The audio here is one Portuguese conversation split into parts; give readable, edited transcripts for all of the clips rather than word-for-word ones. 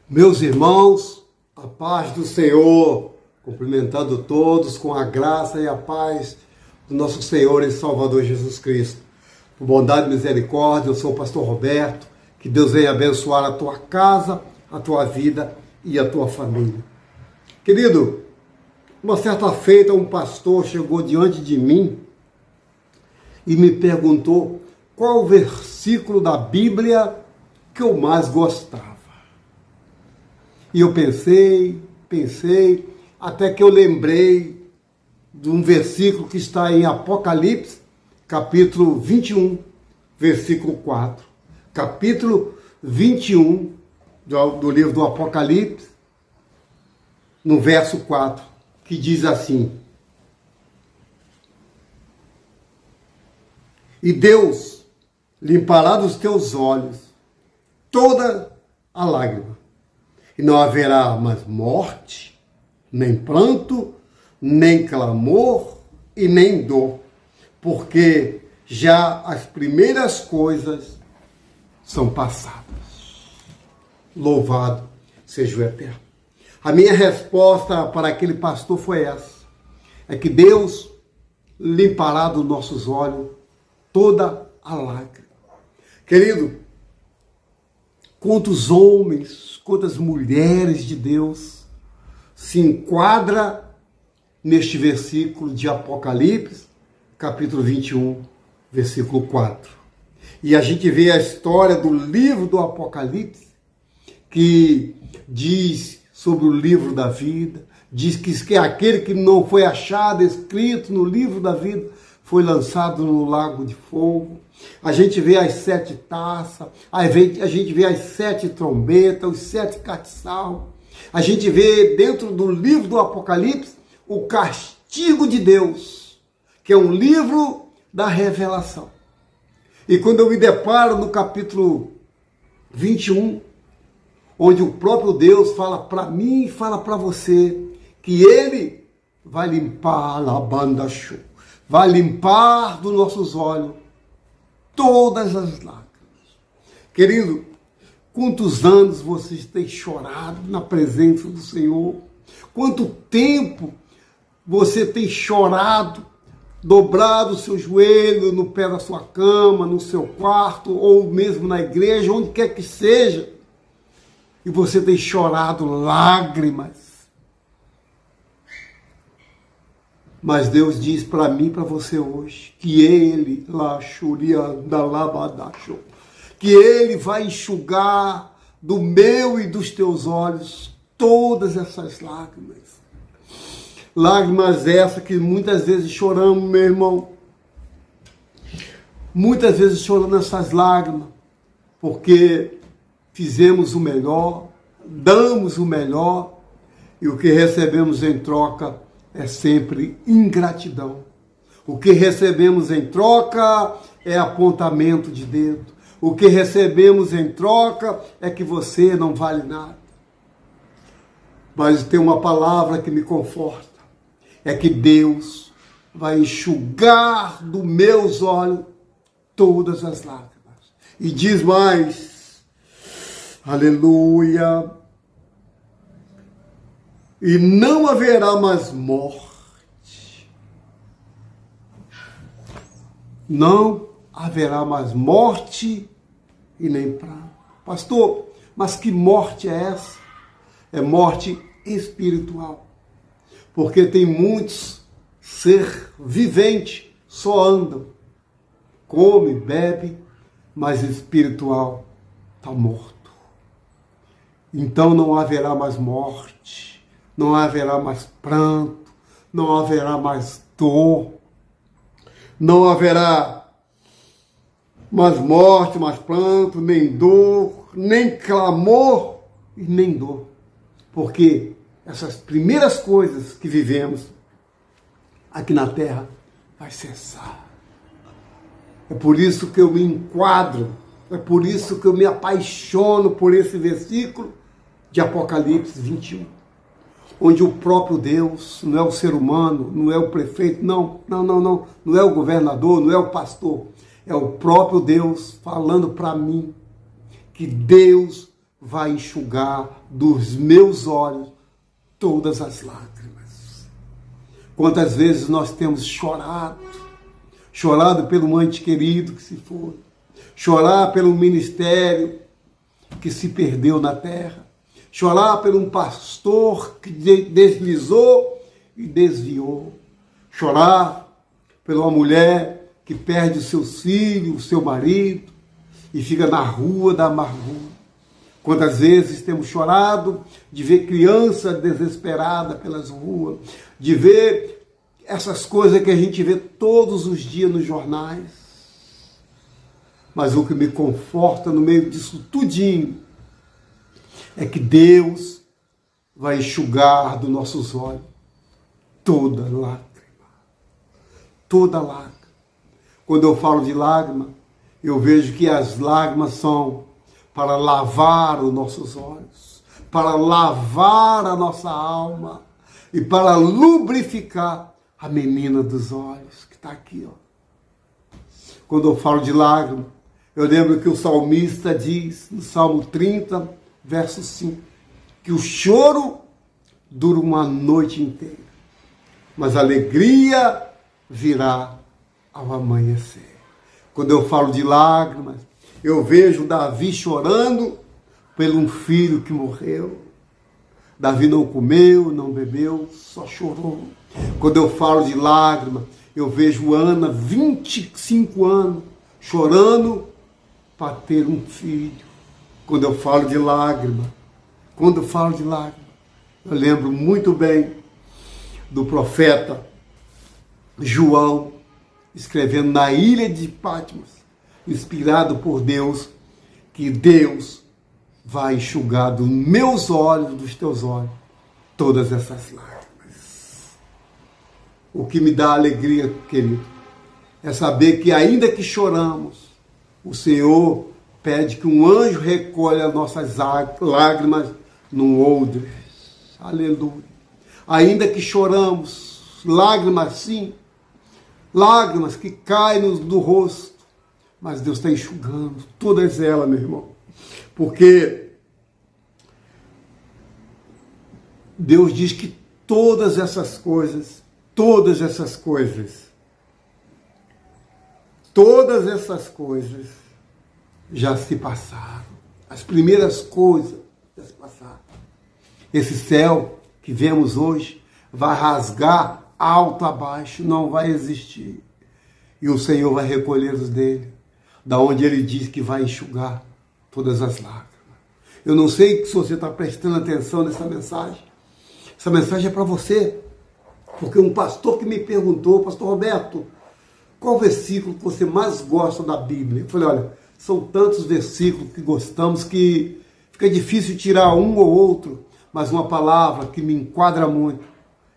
Meus irmãos, a paz do Senhor, cumprimentando todos com a graça e a paz do nosso Senhor e Salvador Jesus Cristo. Por bondade e misericórdia, eu sou o pastor Roberto, que Deus venha abençoar a tua casa, a tua vida e a tua família. Querido, uma certa feita um pastor chegou diante de mim e me perguntou qual o versículo da Bíblia que eu mais gostava. E eu pensei, até que eu lembrei de um versículo que está em Apocalipse, capítulo 21, versículo 4. Capítulo 21 do livro do Apocalipse, no verso 4, que diz assim: E Deus limpará dos teus olhos toda a lágrima, e não haverá mais morte, nem pranto, nem clamor e nem dor, porque já as primeiras coisas são passadas. Louvado seja o Eterno. A minha resposta para aquele pastor foi essa: é que Deus limpará dos nossos olhos toda a lágrima. Querido, quantos homens, quantas mulheres de Deus se enquadra neste versículo de Apocalipse, capítulo 21, versículo 4. E a gente vê a história do livro do Apocalipse, que diz sobre o livro da vida, diz que aquele que não foi achado escrito no livro da vida foi lançado no lago de fogo. A gente vê as 7 taças, a gente vê as 7 trombetas, os 7 castiçal. A gente vê dentro do livro do Apocalipse o castigo de Deus, que é um livro da revelação. E quando eu me deparo no capítulo 21, onde o próprio Deus fala para mim e fala para você que Ele vai limpar a banda show, vai limpar dos nossos olhos todas as lágrimas. Querido, quantos anos vocês têm chorado na presença do Senhor? Quanto tempo você tem chorado, dobrado o seu joelho no pé da sua cama, no seu quarto, ou mesmo na igreja, onde quer que seja, e você tem chorado lágrimas. Mas Deus diz para mim e para você hoje que Ele, que Ele vai enxugar do meu e dos teus olhos todas essas lágrimas. Lágrimas essas que muitas vezes choramos, meu irmão. Muitas vezes choramos essas lágrimas porque fizemos o melhor, damos o melhor, e o que recebemos em troca é sempre ingratidão. O que recebemos em troca é apontamento de dedo. O que recebemos em troca é que você não vale nada. Mas tem uma palavra que me conforta. É que Deus vai enxugar dos meus olhos todas as lágrimas. E diz mais, aleluia, e não haverá mais morte. Não haverá mais morte e nem pranto. Pastor, mas que morte é essa? É morte espiritual. Porque tem muitos ser vivente, só andam, come, bebe, mas espiritual está morto. Então não haverá mais morte. Não haverá mais pranto, não haverá mais dor, não haverá mais morte, mais pranto, nem dor, nem clamor e nem dor. Porque essas primeiras coisas que vivemos aqui na terra vai cessar. É por isso que eu me enquadro, é por isso que eu me apaixono por esse versículo de Apocalipse 21. Onde o próprio Deus, não é o ser humano, não é o prefeito, não é o governador, não é o pastor, é o próprio Deus falando para mim que Deus vai enxugar dos meus olhos todas as lágrimas. Quantas vezes nós temos chorado pelo ente querido que se foi, chorar pelo ministério que se perdeu na terra, chorar por um pastor que deslizou e desviou, chorar por uma mulher que perde os seus filhos, o seu marido e fica na rua da amargura. Quantas vezes temos chorado de ver criança desesperada pelas ruas, de ver essas coisas que a gente vê todos os dias nos jornais. Mas o que me conforta no meio disso tudinho é que Deus vai enxugar dos nossos olhos toda lágrima. Toda lágrima. Quando eu falo de lágrima, eu vejo que as lágrimas são para lavar os nossos olhos, para lavar a nossa alma e para lubrificar a menina dos olhos, que está aqui. Ó. Quando eu falo de lágrima, eu lembro que o salmista diz, no Salmo 30, verso 5, que o choro dura uma noite inteira, mas a alegria virá ao amanhecer. Quando eu falo de lágrimas, eu vejo Davi chorando por um filho que morreu. Davi não comeu, não bebeu, só chorou. Quando eu falo de lágrima, eu vejo Ana, 25 anos, chorando para ter um filho. Quando eu falo de lágrima, eu lembro muito bem do profeta João, escrevendo na ilha de Patmos, inspirado por Deus, que Deus vai enxugar dos meus olhos, dos teus olhos, todas essas lágrimas. O que me dá alegria, querido, é saber que ainda que choramos, o Senhor pede que um anjo recolha as nossas lágrimas num odre. Aleluia. Ainda que choramos, lágrimas sim, lágrimas que caem do rosto, mas Deus está enxugando todas elas, meu irmão. Porque Deus diz que todas essas coisas já se passaram. As primeiras coisas já se passaram. Esse céu que vemos hoje vai rasgar alto a baixo, não vai existir. E o Senhor vai recolher os dele, da onde ele diz que vai enxugar todas as lágrimas. Eu não sei se você está prestando atenção nessa mensagem. Essa mensagem é para você. Porque um pastor que me perguntou, pastor Roberto, qual versículo que você mais gosta da Bíblia? Eu falei, olha, são tantos versículos que gostamos que fica difícil tirar um ou outro, mas uma palavra que me enquadra muito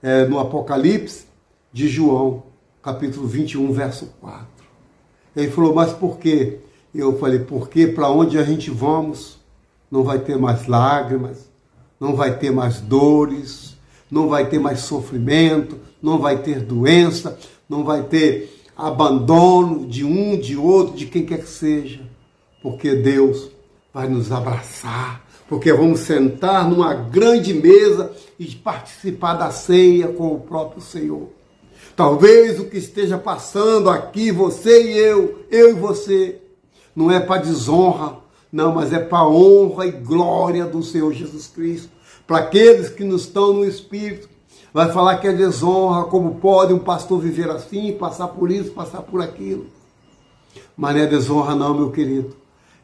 é no Apocalipse de João, capítulo 21, verso 4. Ele falou, mas por quê? Eu falei, porque para onde a gente vamos, não vai ter mais lágrimas, não vai ter mais dores, não vai ter mais sofrimento, não vai ter doença, não vai ter abandono de um, de outro, de quem quer que seja, porque Deus vai nos abraçar, porque vamos sentar numa grande mesa e participar da ceia com o próprio Senhor. Talvez o que esteja passando aqui, você e eu e você, não é para desonra, não, mas é para honra e glória do Senhor Jesus Cristo. Para aqueles que não estão no Espírito, vai falar que é desonra, como pode um pastor viver assim, passar por isso, passar por aquilo. Mas não é desonra não, meu querido.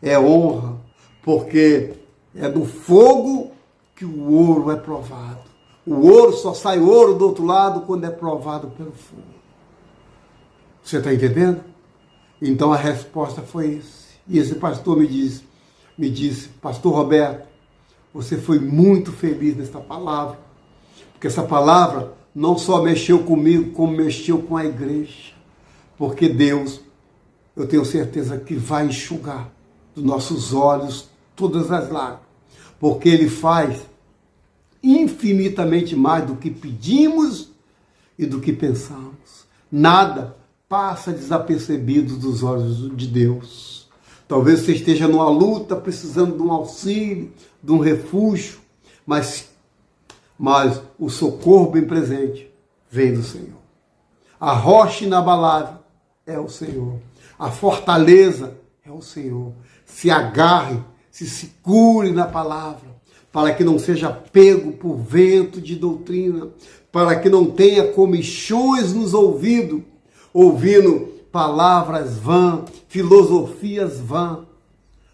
É honra, porque é do fogo que o ouro é provado. O ouro só sai ouro do outro lado quando é provado pelo fogo. Você está entendendo? Então a resposta foi esse. E esse pastor me disse, pastor Roberto, você foi muito feliz nessa palavra. Porque essa palavra não só mexeu comigo, como mexeu com a igreja. Porque Deus, eu tenho certeza que vai enxugar dos nossos olhos todas as lágrimas. Porque Ele faz infinitamente mais do que pedimos e do que pensamos. Nada passa desapercebido dos olhos de Deus. Talvez você esteja numa luta, precisando de um auxílio, de um refúgio, mas o socorro bem presente vem do Senhor. A rocha inabalável é o Senhor. A fortaleza é o Senhor. Se agarre, se segure na palavra, para que não seja pego por vento de doutrina, para que não tenha comichões nos ouvidos, ouvindo palavras vãs, filosofias vãs,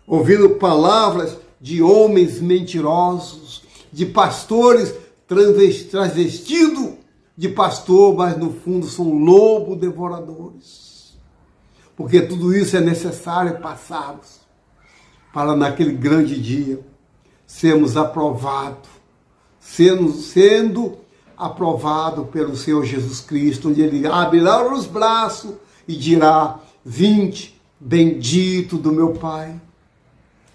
ouvindo palavras de homens mentirosos, de pastores travestidos de pastor, mas no fundo são lobos devoradores. Porque tudo isso é necessário passarmos para naquele grande dia sermos aprovados, sendo aprovado pelo Senhor Jesus Cristo, onde Ele abrirá os braços e dirá: vinde, bendito do meu Pai.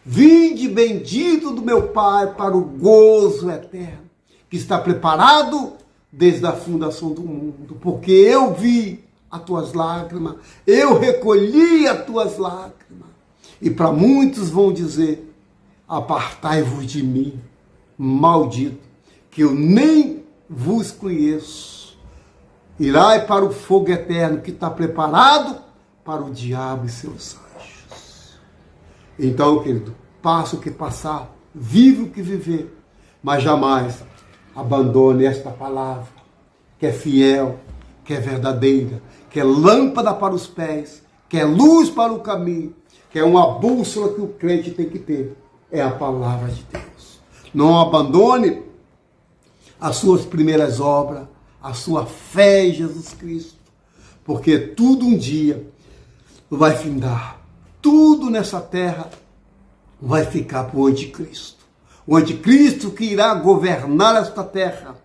Vinde, bendito do meu Pai, para o gozo eterno, que está preparado desde a fundação do mundo. Porque eu vi as tuas lágrimas, eu recolhi as tuas lágrimas. E para muitos vão dizer: apartai-vos de mim, maldito, que eu nem vos conheço. Irai para o fogo eterno que está preparado para o diabo e seus anjos. Então, querido, passa o que passar, vive o que viver, mas jamais abandone esta palavra, que é fiel, que é verdadeira, que é lâmpada para os pés, que é luz para o caminho, que é uma bússola que o crente tem que ter. É a palavra de Deus. Não abandone as suas primeiras obras, a sua fé em Jesus Cristo, porque tudo um dia vai findar. Tudo nessa terra vai ficar para o anticristo. O anticristo que irá governar esta terra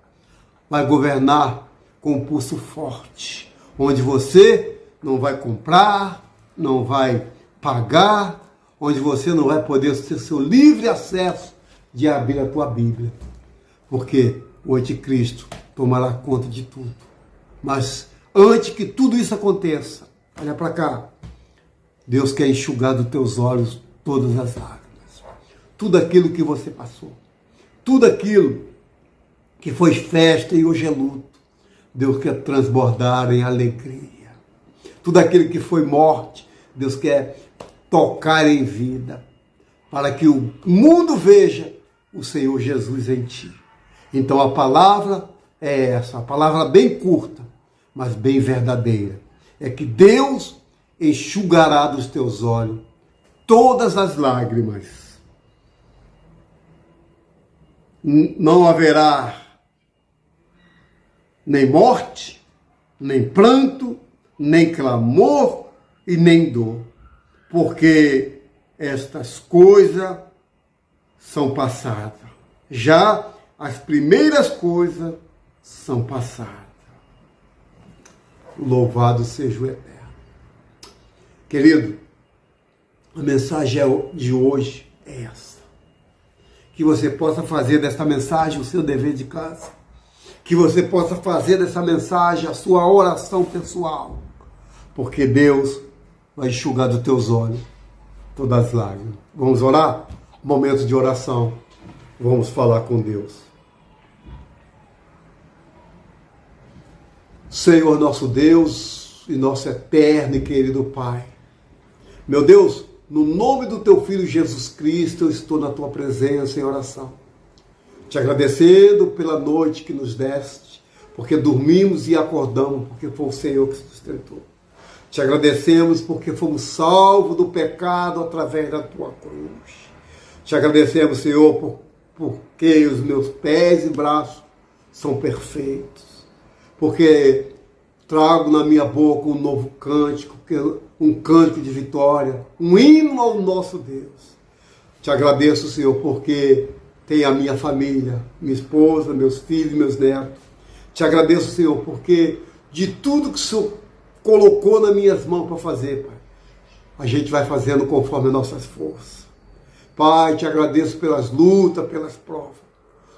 vai governar com um pulso forte, onde você não vai comprar, não vai pagar, onde você não vai poder ter seu livre acesso de abrir a tua Bíblia, porque o anticristo tomará conta de tudo. Mas antes que tudo isso aconteça, olha para cá, Deus quer enxugar dos teus olhos todas as lágrimas. Tudo aquilo que você passou, tudo aquilo que foi festa e hoje é luto, Deus quer transbordar em alegria. Tudo aquilo que foi morte, Deus quer tocar em vida, para que o mundo veja o Senhor Jesus em ti. Então a palavra é essa, a palavra bem curta, mas bem verdadeira. É que Deus enxugará dos teus olhos todas as lágrimas. Não haverá nem morte, nem pranto, nem clamor e nem dor, porque estas coisas são passadas. Já as primeiras coisas são passadas. Louvado seja o Eterno. Querido, a mensagem de hoje é essa. Que você possa fazer desta mensagem o seu dever de casa. Que você possa fazer dessa mensagem a sua oração pessoal. Porque Deus vai enxugar dos teus olhos todas as lágrimas. Vamos orar? Momento de oração. Vamos falar com Deus. Senhor nosso Deus e nosso eterno e querido Pai. Meu Deus, no nome do teu Filho Jesus Cristo, eu estou na tua presença em oração. Te agradecendo pela noite que nos deste, porque dormimos e acordamos, porque foi o Senhor que sustentou. Te agradecemos porque fomos salvos do pecado através da tua cruz. Te agradecemos, Senhor, porque os meus pés e braços são perfeitos. Porque trago na minha boca um novo cântico, um cântico de vitória, um hino ao nosso Deus. Te agradeço, Senhor, porque tem a minha família, minha esposa, meus filhos, meus netos. Te agradeço, Senhor, porque de tudo que o Senhor colocou nas minhas mãos para fazer, Pai, a gente vai fazendo conforme as nossas forças. Pai, te agradeço pelas lutas, pelas provas.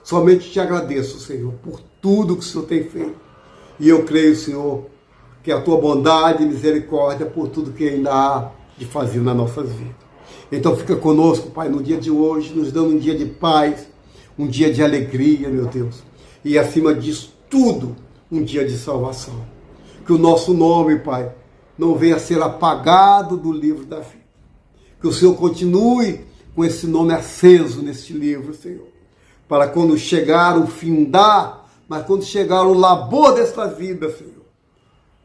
Somente te agradeço, Senhor, por tudo que o Senhor tem feito. E eu creio, Senhor, que a tua bondade e misericórdia por tudo que ainda há de fazer nas nossas vidas. Então fica conosco, Pai, no dia de hoje, nos dando um dia de paz, um dia de alegria, meu Deus. E acima disso tudo, um dia de salvação. Que o nosso nome, Pai, não venha a ser apagado do livro da vida. Que o Senhor continue com esse nome aceso neste livro, Senhor. Para quando chegar o findar, mas quando chegar o labor desta vida, Senhor,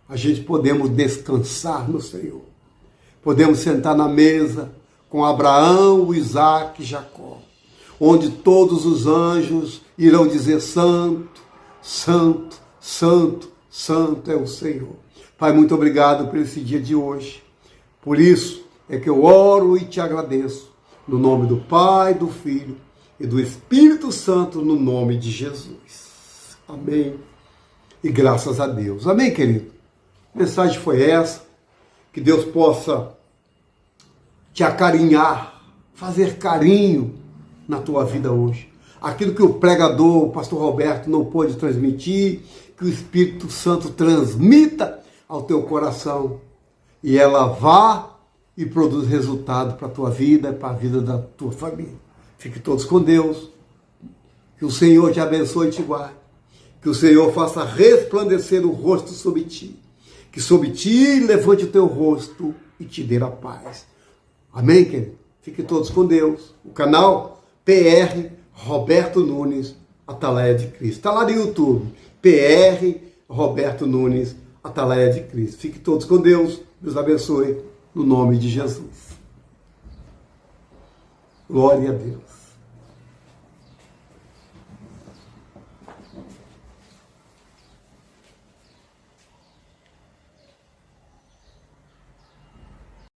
a gente podemos descansar no Senhor. Podemos sentar na mesa com Abraão, Isaac e Jacó, onde todos os anjos irão dizer: santo, santo, santo, santo é o Senhor. Pai, muito obrigado por esse dia de hoje. Por isso é que eu oro e te agradeço, no nome do Pai, do Filho e do Espírito Santo, no nome de Jesus. Amém. E graças a Deus. Amém, querido? A mensagem foi essa. Que Deus possa te acarinhar, fazer carinho na tua vida hoje. Aquilo que o pregador, o pastor Roberto, não pôde transmitir, que o Espírito Santo transmita ao teu coração. E ela vá e produz resultado para a tua vida e para a vida da tua família. Fique todos com Deus. Que o Senhor te abençoe e te guarde. Que o Senhor faça resplandecer o rosto sobre ti. Que sobre ti levante o teu rosto e te dê a paz. Amém, querido? Fiquem todos com Deus. O canal PR Roberto Nunes, Atalaia de Cristo. Está lá no YouTube. PR Roberto Nunes, Atalaia de Cristo. Fiquem todos com Deus. Deus abençoe, no nome de Jesus. Glória a Deus.